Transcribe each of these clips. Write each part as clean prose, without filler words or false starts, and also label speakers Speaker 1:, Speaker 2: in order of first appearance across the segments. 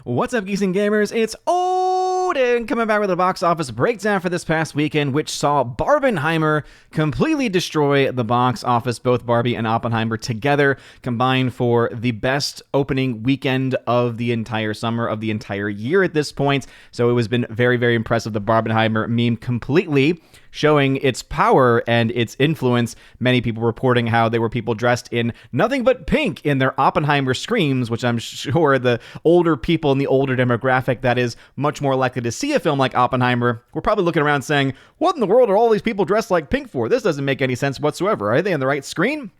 Speaker 1: What's up, geeks and gamers? It's Odin coming back with a box office breakdown for this past weekend, which saw Barbenheimer completely destroy the box office. Both Barbie and Oppenheimer together combined for the best opening weekend of the entire summer, of the entire year at this point. So it has been very, very impressive. The Barbenheimer meme completely showing its power and its influence. Many people reporting how they were people dressed in nothing but pink in their Oppenheimer screams, which I'm sure the older people in the older demographic that is much more likely to see a film like Oppenheimer were probably looking around saying, what in the world are all these people dressed like pink for? This doesn't make any sense whatsoever. Are they on the right screen?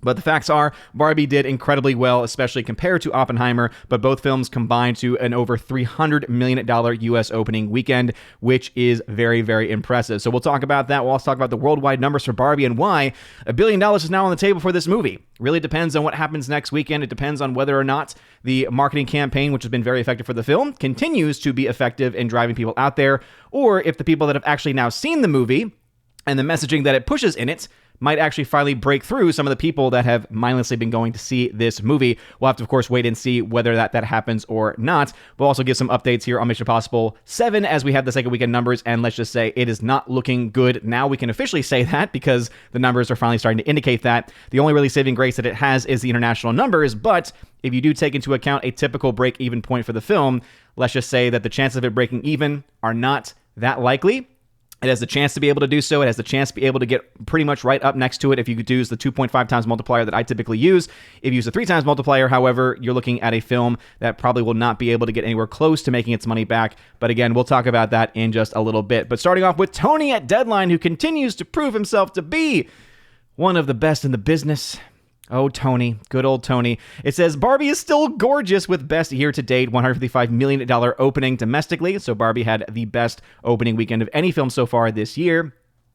Speaker 1: But the facts are, Barbie did incredibly well, especially compared to Oppenheimer, but both films combined to an over $300 million U.S. opening weekend, which is very, very impressive. So we'll talk about that. We'll also talk about the worldwide numbers for Barbie and why $1 billion is now on the table for this movie. Really depends on what happens next weekend. It depends on whether or not the marketing campaign, which has been very effective for the film, continues to be effective in driving people out there, or if the people that have actually now seen the movie and the messaging that it pushes in it might actually finally break through some of the people that have mindlessly been going to see this movie. We'll have to, of course, wait and see whether that happens or not. We'll also give some updates here on Mission Impossible 7 as we have the second weekend numbers, and let's just say it is not looking good. Now we can officially say that because the numbers are finally starting to indicate that. The only really saving grace that it has is the international numbers, but if you do take into account a typical break-even point for the film, let's just say that the chances of it breaking even are not that likely. It has the chance to be able to do so. It has the chance to be able to get pretty much right up next to it if you could use the 2.5 times multiplier that I typically use. If you use a 3 times multiplier, however, you're looking at a film that probably will not be able to get anywhere close to making its money back. But again, we'll talk about that in just a little bit. But starting off with Tony at Deadline, who continues to prove himself to be one of the best in the business. Oh, Tony. Good old Tony. It says, Barbie is still gorgeous with best year-to-date $155 million opening domestically. So Barbie had the best opening weekend of any film so far this year.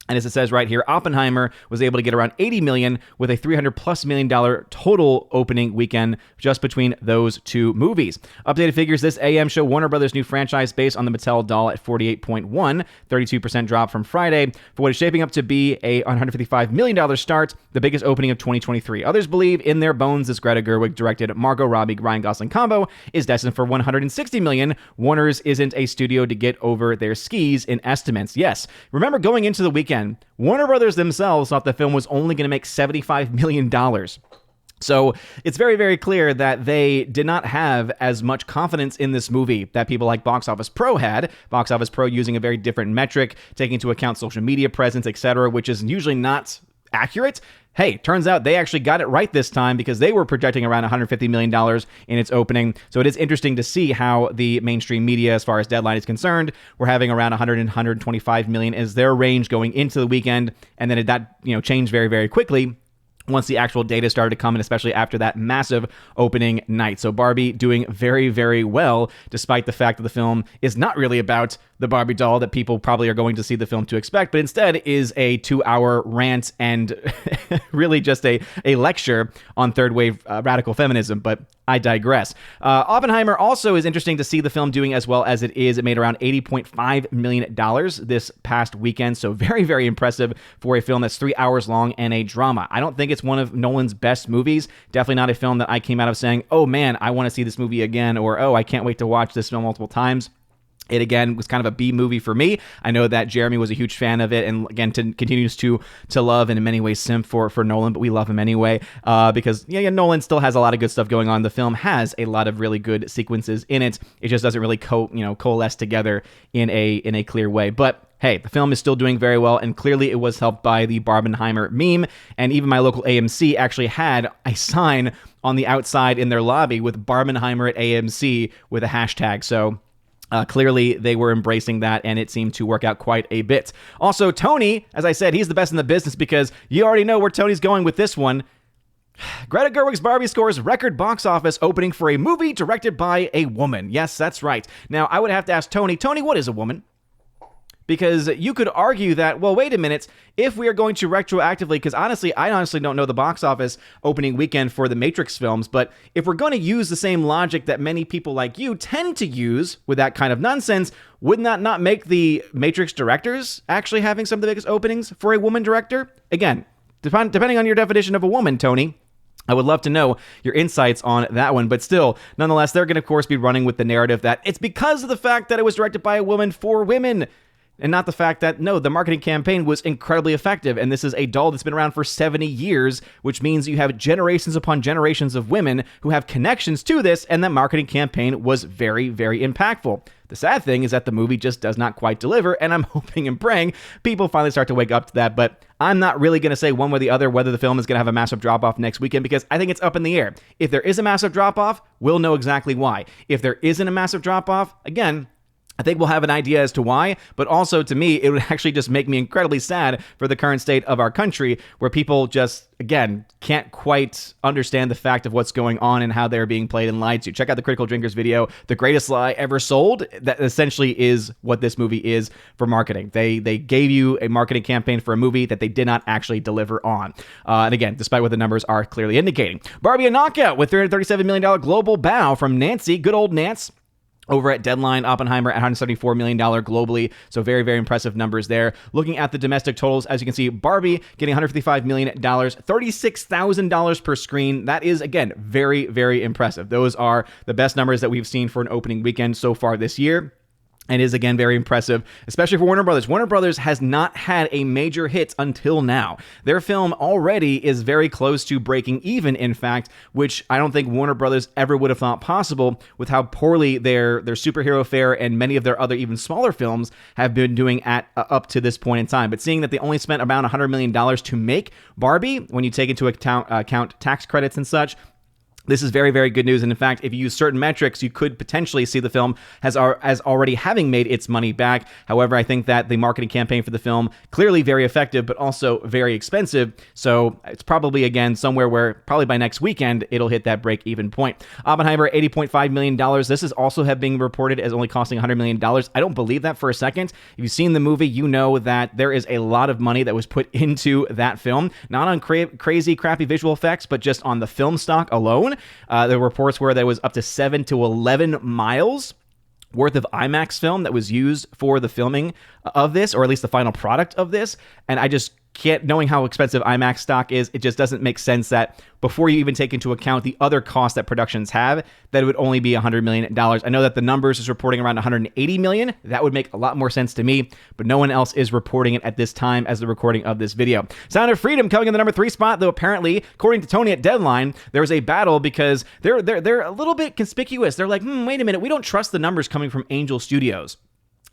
Speaker 1: And as it says right here, Oppenheimer was able to get around $80 million with a $300+ million total opening weekend just between those two movies. Updated figures this AM show Warner Brothers' new franchise based on the Mattel doll at 48.1, 32% drop from Friday, for what is shaping up to be a $155 million start, the biggest opening of 2023. Others believe in their bones this Greta Gerwig-directed Margot Robbie-Ryan Gosling combo is destined for $160 million. Warner's isn't a studio to get over their skis in estimates. Yes, remember going into the weekend, Warner Brothers themselves thought the film was only going to make $75 million. So it's very, very clear that they did not have as much confidence in this movie that people like Box Office Pro had. Box Office Pro using a very different metric, taking into account social media presence, etc., which is usually not accurate. Hey, turns out they actually got it right this time because they were projecting around $150 million in its opening. So it is interesting to see how the mainstream media, as far as Deadline is concerned, were having around 100 and 125 million as their range going into the weekend. And then that changed very, very quickly once the actual data started to come in, especially after that massive opening night. So Barbie doing very, very well, despite the fact that the film is not really about the Barbie doll that people probably are going to see the film to expect, but instead is a 2-hour rant and really just a lecture on third wave radical feminism. But I digress. Oppenheimer also is interesting to see the film doing as well as it is. It made around $80.5 million this past weekend. So very, very impressive for a film that's 3 hours long and a drama. I don't think it's one of Nolan's best movies. Definitely not a film that I came out of saying, oh man, I want to see this movie again, or oh, I can't wait to watch this film multiple times. It, again, was kind of a B movie for me. I know that Jeremy was a huge fan of it and, again, continues to love and in many ways simp for Nolan, but we love him anyway because, Nolan still has a lot of good stuff going on. The film has a lot of really good sequences in it. It just doesn't really coalesce together in a clear way. But hey, the film is still doing very well, and clearly it was helped by the Barbenheimer meme, and even my local AMC actually had a sign on the outside in their lobby with Barbenheimer at AMC with a hashtag. So clearly, they were embracing that, and it seemed to work out quite a bit. Also, Tony, as I said, he's the best in the business because you already know where Tony's going with this one. Greta Gerwig's Barbie scores record box office opening for a movie directed by a woman. Yes, that's right. Now, I would have to ask Tony, what is a woman? Because you could argue that, well, wait a minute, if we are going to retroactively, because I honestly don't know the box office opening weekend for the Matrix films, but if we're going to use the same logic that many people like you tend to use with that kind of nonsense, wouldn't that not make the Matrix directors actually having some of the biggest openings for a woman director? Again, depending on your definition of a woman, Tony. I would love to know your insights on that one, but still, nonetheless, they're going to, of course, be running with the narrative that it's because of the fact that it was directed by a woman for women, and not the fact that, no, the marketing campaign was incredibly effective, and this is a doll that's been around for 70 years, which means you have generations upon generations of women who have connections to this, and that marketing campaign was very, very impactful. The sad thing is that the movie just does not quite deliver, and I'm hoping and praying people finally start to wake up to that, but I'm not really going to say one way or the other whether the film is going to have a massive drop-off next weekend, because I think it's up in the air. If there is a massive drop-off, we'll know exactly why. If there isn't a massive drop-off, again, I think we'll have an idea as to why, but also to me, it would actually just make me incredibly sad for the current state of our country, where people just, again, can't quite understand the fact of what's going on and how they're being played and lied to. Check out the Critical Drinkers video, The Greatest Lie Ever Sold. That essentially is what this movie is for marketing. They gave you a marketing campaign for a movie that they did not actually deliver on. And again, despite what the numbers are clearly indicating. Barbie, a knockout with $337 million global bow from Nancy, good old Nance. Over at Deadline, Oppenheimer at $174 million globally. So very, very impressive numbers there. Looking at the domestic totals, as you can see, Barbie getting $155 million, $36,000 per screen. That is, again, very, very impressive. Those are the best numbers that we've seen for an opening weekend so far this year. And is, again, very impressive, especially for Warner Brothers. Warner Brothers has not had a major hit until now. Their film already is very close to breaking even, in fact, which I don't think Warner Brothers ever would have thought possible with how poorly their superhero fare and many of their other even smaller films have been doing at up to this point in time. But seeing that they only spent around $100 million to make Barbie, when you take into account tax credits and such, this is very, very good news. And in fact, if you use certain metrics, you could potentially see the film as already having made its money back. However, I think that the marketing campaign for the film, clearly very effective, but also very expensive. So it's probably, again, somewhere where probably by next weekend, it'll hit that break-even point. Oppenheimer, $80.5 million. This is also have been reported as only costing $100 million. I don't believe that for a second. If you've seen the movie, you know that there is a lot of money that was put into that film, not on crazy, crappy visual effects, but just on the film stock alone. The reports were there was up to 7 to 11 miles worth of IMAX film that was used for the filming of this, or at least the final product of this. And I just can't, knowing how expensive IMAX stock is, it just doesn't make sense that before you even take into account the other costs that productions have, that it would only be $100 million. I know that the numbers is reporting around $180 million. That would make a lot more sense to me, but no one else is reporting it at this time as the recording of this video. Sound of Freedom coming in the number 3 spot, though apparently, according to Tony at Deadline, there was a battle because they're a little bit conspicuous. They're like, wait a minute, we don't trust the numbers coming from Angel Studios.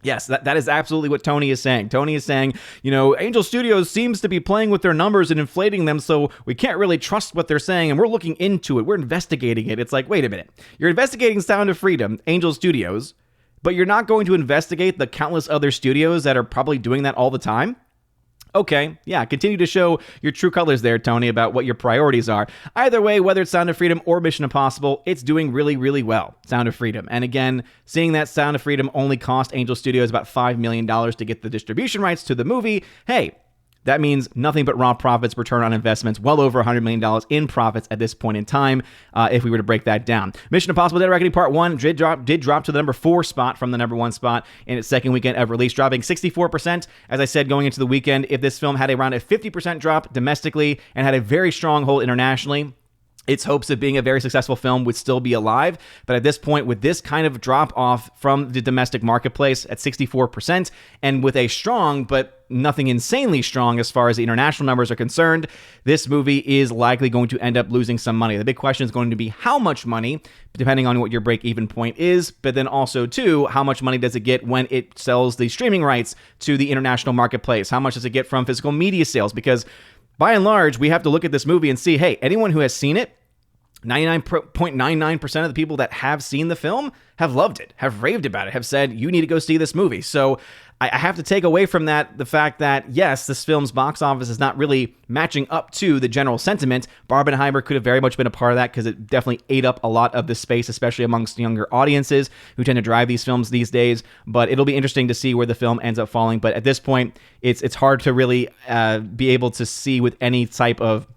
Speaker 1: Yes, that is absolutely what Tony is saying. Tony is saying, Angel Studios seems to be playing with their numbers and inflating them, so we can't really trust what they're saying, and we're looking into it. We're investigating it. It's like, wait a minute. You're investigating Sound of Freedom, Angel Studios, but you're not going to investigate the countless other studios that are probably doing that all the time? Okay, yeah, continue to show your true colors there, Tony, about what your priorities are. Either way, whether it's Sound of Freedom or Mission Impossible, it's doing really, really well, Sound of Freedom. And again, seeing that Sound of Freedom only cost Angel Studios about $5 million to get the distribution rights to the movie, hey, that means nothing but raw profits, return on investments, well over $100 million in profits at this point in time, if we were to break that down. Mission Impossible Dead Reckoning Part 1 did drop to the number 4 spot from the number 1 spot in its second weekend of release, dropping 64%. As I said, going into the weekend, if this film had around a 50% drop domestically and had a very strong hold internationally, its hopes of being a very successful film would still be alive. But at this point, with this kind of drop off from the domestic marketplace at 64%, and with a strong but nothing insanely strong as far as the international numbers are concerned, this movie is likely going to end up losing some money. The big question is going to be how much money, depending on what your break-even point is, but then also, too, how much money does it get when it sells the streaming rights to the international marketplace? How much does it get from physical media sales? Because by and large, we have to look at this movie and see, hey, anyone who has seen it, 99.99% of the people that have seen the film have loved it, have raved about it, have said, you need to go see this movie. So I have to take away from that the fact that, yes, this film's box office is not really matching up to the general sentiment. Barbenheimer could have very much been a part of that because it definitely ate up a lot of the space, especially amongst younger audiences who tend to drive these films these days. But it'll be interesting to see where the film ends up falling. But at this point, it's hard to really be able to see with any type of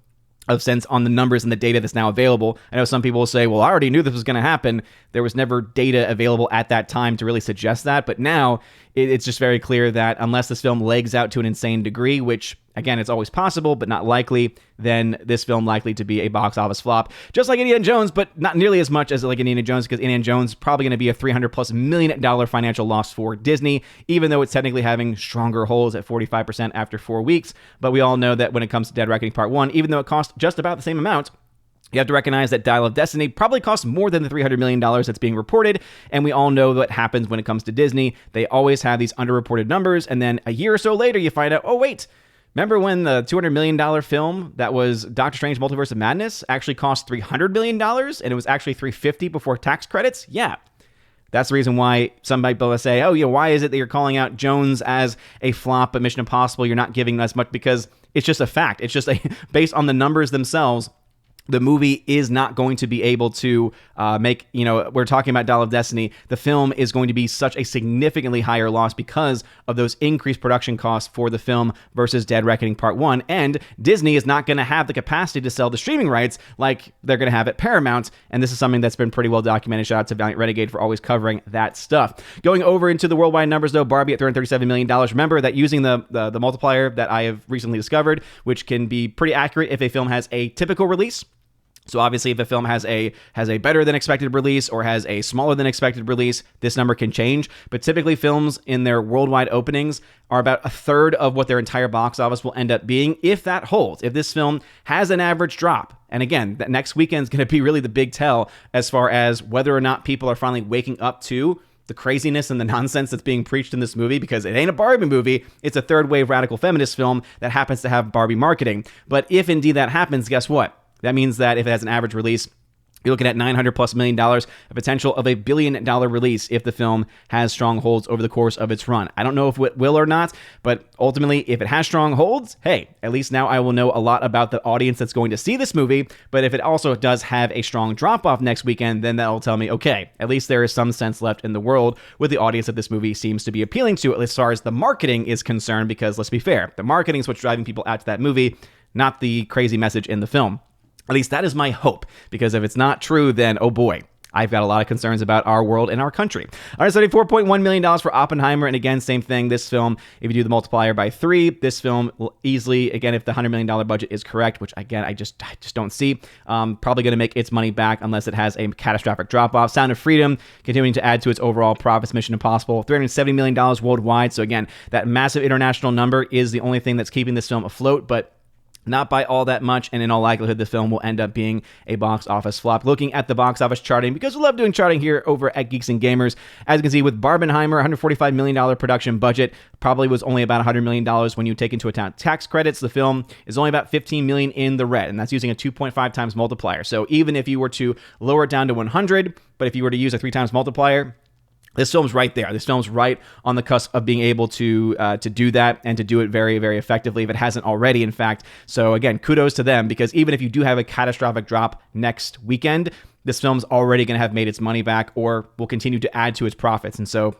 Speaker 1: sense on the numbers and the data that's now available. I know some people will say, well, I already knew this was going to happen. There was never data available at that time to really suggest that. But now, it's just very clear that unless this film legs out to an insane degree, which again, it's always possible, but not likely, then this film likely to be a box office flop, just like Indiana Jones, but not nearly as much as like Indiana Jones, because Indiana Jones is probably going to be a $300+ million financial loss for Disney, even though it's technically having stronger holds at 45% after 4 weeks. But we all know that when it comes to Dead Reckoning Part 1, even though it cost just about the same amount, you have to recognize that Dial of Destiny probably costs more than the $300 million that's being reported, and we all know what happens when it comes to Disney. They always have these underreported numbers, and then a year or so later, you find out, oh, wait, remember when the $200 million film that was Doctor Strange Multiverse of Madness actually cost $300 million, and it was actually $350 before tax credits? Yeah. That's the reason why some people say, oh, why is it that you're calling out Jones as a flop, but Mission Impossible, you're not giving as much? Because it's just a fact. It's just based on the numbers themselves. The movie is not going to be able to make, we're talking about Dial of Destiny. The film is going to be such a significantly higher loss because of those increased production costs for the film versus Dead Reckoning Part 1. And Disney is not going to have the capacity to sell the streaming rights like they're going to have at Paramount. And this is something that's been pretty well documented. Shout out to Valiant Renegade for always covering that stuff. Going over into the worldwide numbers, though, Barbie at $337 million. Remember that using the multiplier that I have recently discovered, which can be pretty accurate if a film has a typical release. So obviously, if a film has a better than expected release or has a smaller than expected release, this number can change. But typically, films in their worldwide openings are about a third of what their entire box office will end up being if that holds. If this film has an average drop, and again, that next weekend is going to be really the big tell as far as whether or not people are finally waking up to the craziness and the nonsense that's being preached in this movie, because it ain't a Barbie movie. It's a third wave radical feminist film that happens to have Barbie marketing. But if indeed that happens, guess what? That means that if it has an average release, you're looking at $900+ million, a potential of $1 billion release if the film has strong holds over the course of its run. I don't know if it will or not, but ultimately, if it has strong holds, hey, at least now I will know a lot about the audience that's going to see this movie. But if it also does have a strong drop-off next weekend, then that'll tell me, okay, at least there is some sense left in the world with the audience that this movie seems to be appealing to, at least as far as the marketing is concerned, because let's be fair, the marketing is what's driving people out to that movie, not the crazy message in the film. At least that is my hope, because if it's not true, then oh boy, I've got a lot of concerns about our world and our country. All right, $74.1 million for Oppenheimer. And again, same thing. This film, if you do the multiplier by 3, this film will easily, again, if the $100 million budget is correct, which again, I just don't see, probably going to make its money back unless it has a catastrophic drop-off. Sound of Freedom continuing to add to its overall profits. Mission Impossible, $370 million worldwide. So again, that massive international number is the only thing that's keeping this film afloat, but not by all that much, and in all likelihood, the film will end up being a box office flop. Looking at the box office charting, because we love doing charting here over at Geeks and Gamers, as you can see with Barbenheimer, $145 million production budget, probably was only about $100 million when you take into account tax credits. The film is only about $15 million in the red, and that's using a 2.5 times multiplier. So even if you were to lower it down to 100, but if you were to use a 3 times multiplier, this film's right there. This film's right on the cusp of being able to do that and to do it very, very effectively if it hasn't already, in fact. So again, kudos to them, because even if you do have a catastrophic drop next weekend, this film's already going to have made its money back or will continue to add to its profits. And so,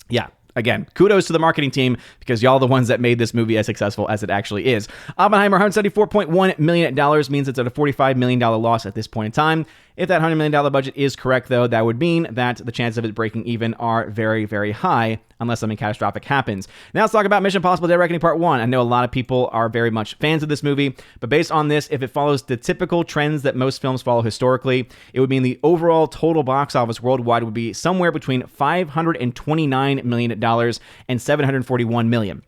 Speaker 1: yeah. Again, kudos to the marketing team, because y'all are the ones that made this movie as successful as it actually is. Oppenheimer, $174.1 million means it's at a $45 million loss at this point in time. If that $100 million budget is correct, though, that would mean that the chances of it breaking even are very, very high, unless something catastrophic happens. Now let's talk about Mission Impossible: Dead Reckoning Part 1. I know a lot of people are very much fans of this movie, but based on this, if it follows the typical trends that most films follow historically, it would mean the overall total box office worldwide would be somewhere between $529 million and $741 million.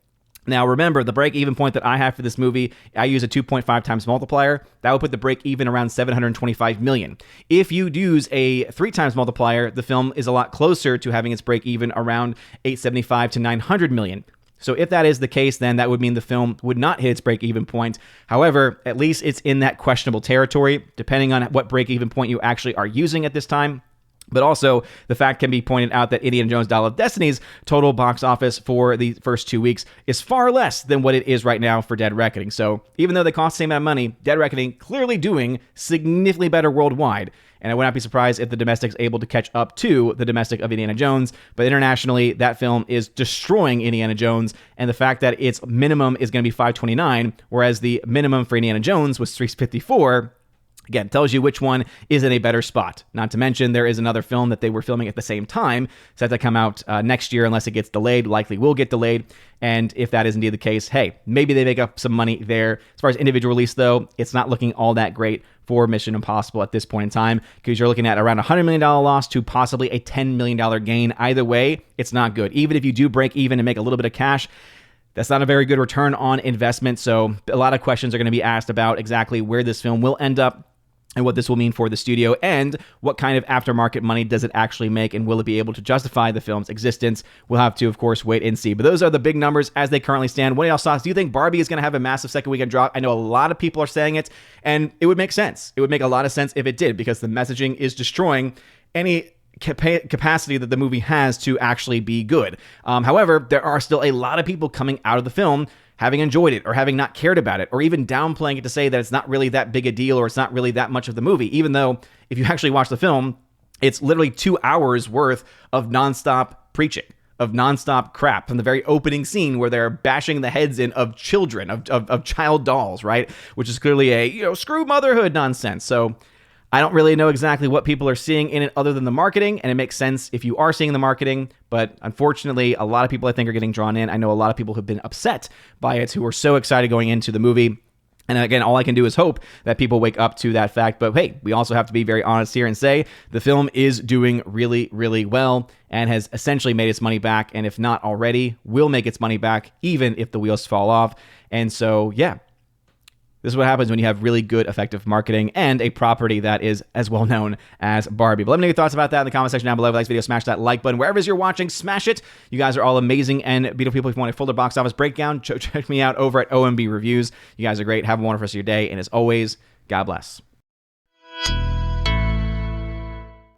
Speaker 1: Now, remember, the break-even point that I have for this movie, I use a 2.5 times multiplier. That would put the break-even around $725 million. If you use a 3 times multiplier, the film is a lot closer to having its break-even around $875 to $900 million. So if that is the case, then that would mean the film would not hit its break-even point. However, at least it's in that questionable territory, depending on what break-even point you actually are using at this time. But also, the fact can be pointed out that Indiana Jones Dial of Destiny's total box office for the first 2 weeks is far less than what it is right now for Dead Reckoning. So even though they cost the same amount of money, Dead Reckoning clearly doing significantly better worldwide. And I would not be surprised if the domestic's able to catch up to the domestic of Indiana Jones. But internationally, that film is destroying Indiana Jones. And the fact that its minimum is going to be $529, whereas the minimum for Indiana Jones was $354, Again, tells you which one is in a better spot. Not to mention, there is another film that they were filming at the same time, set to come out next year unless it gets delayed. Likely will get delayed. And if that is indeed the case, hey, maybe they make up some money there. As far as individual release, though, it's not looking all that great for Mission Impossible at this point in time, because you're looking at around a $100 million loss to possibly a $10 million gain. Either way, it's not good. Even if you do break even and make a little bit of cash, that's not a very good return on investment. So a lot of questions are going to be asked about exactly where this film will end up and what this will mean for the studio, and what kind of aftermarket money does it actually make, and will it be able to justify the film's existence? We'll have to, of course, wait and see. But those are the big numbers as they currently stand. What are y'all's thoughts? Do you think Barbie is going to have a massive second weekend drop? I know a lot of people are saying it, and it would make sense. It would make a lot of sense if it did, because the messaging is destroying any capacity that the movie has to actually be good. However, there are still a lot of people coming out of the film having enjoyed it, or having not cared about it, or even downplaying it to say that it's not really that big a deal, or it's not really that much of the movie, even though if you actually watch the film, it's literally 2 hours worth of nonstop preaching, of nonstop crap, from the very opening scene where they're bashing the heads in of children, of child dolls, right? Which is clearly a, screw motherhood nonsense. So I don't really know exactly what people are seeing in it other than the marketing, and it makes sense if you are seeing the marketing, but unfortunately, a lot of people I think are getting drawn in. I know a lot of people have been upset by it, who are so excited going into the movie. And again, all I can do is hope that people wake up to that fact. But hey, we also have to be very honest here and say the film is doing really, really well and has essentially made its money back. And if not already, will make its money back, even if the wheels fall off. And so, yeah. This is what happens when you have really good, effective marketing and a property that is as well known as Barbie. But let me know your thoughts about that in the comment section down below. If you like this video, smash that like button. Wherever you're watching, smash it. You guys are all amazing and beautiful people. If you want a fuller box office breakdown, check me out over at OMB Reviews. You guys are great. Have a wonderful rest of your day. And as always, God bless.